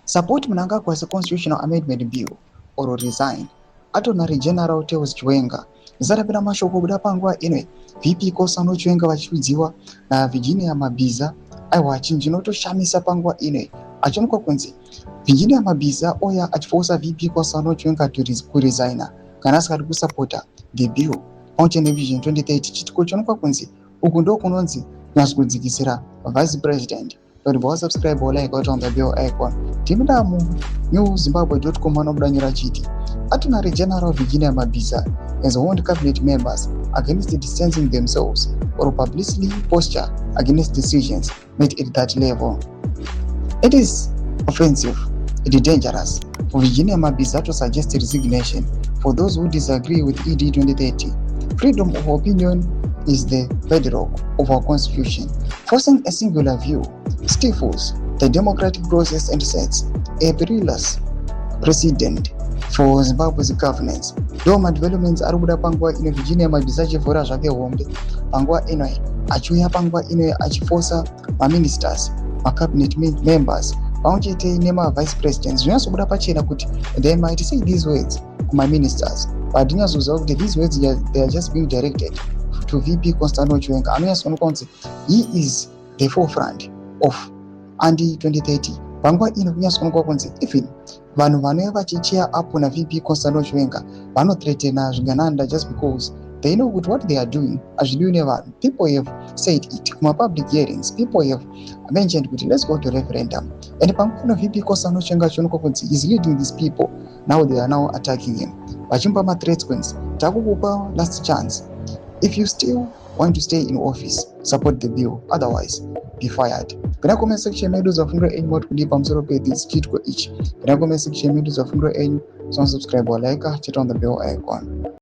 Support Mnangagwa's constitutional amendment bill or resign. Attorney General tells Chiwenga. Zarapera mashoko kuda panguva ino VP Kosano Chiwenga vachiudziwa naVirginia Mabiza aiwa chinhu chinotoshamisa panguva ino achionekwa kunzi Virginia Mabiza oya achiforsa VP Kosano Chiwenga kuresigna kana asingadi kusapota the bill Mountain Vision 2030 chitiko chionekwa kunzi uku ndo kunonzi kunyatsokudzikisira Vice President. Don't subscribe or like on the bell icon. Timidamu New Zimbabwe.com anobudanyira chiti. Attorney General Virginia Mabiza has warned cabinet members against distancing themselves or publicly posture against decisions made at that level. It is offensive, it is dangerous for Virginia Mabiza to suggest resignation for those who disagree with ED 2030. Freedom of opinion is the bedrock of our constitution. Forcing a singular view stifles the democratic process and sets a perilous precedent for Zimbabwe's governance. Doma developments ari kuda panguva ino Virginia Mabiza achivhura zvake hombe panguva ino achiuya panguva ino achiforsa maministers, macabinet members pamwechete nemavice presidents zvinyazobuda pachena kuti they might say these words kumaministers but ndinyazoziva kuti these words they are just being directed to VP Kosano Chiwenga anonyatsoonekwa kunzi he is the forefront of anti-2030. Panguva ino kunyatsoonekwa kunzi even vanhu vanouya vachicheer up na VP Kosano Chiwenga vanothreatena zvigananda just because they know what they are doing hazvidiwi nevanhu. People have said it kuma public hearings. People have mentioned kuti let's go to referendum, and panguva ino VP Kosano Chiwenga achionekwa kunzi is leading these people. Now they are now attacking him vachimupa mathreats kunzi takukupa last chance. If you still want to stay in office, support the bill. Otherwise, be fired. Kuna comment section medu za fungo enyu moti kudipa msoro pe this cheat kwa each. Kuna comment section medu za fungo enyu. So subscribe or like, hit on the bell icon.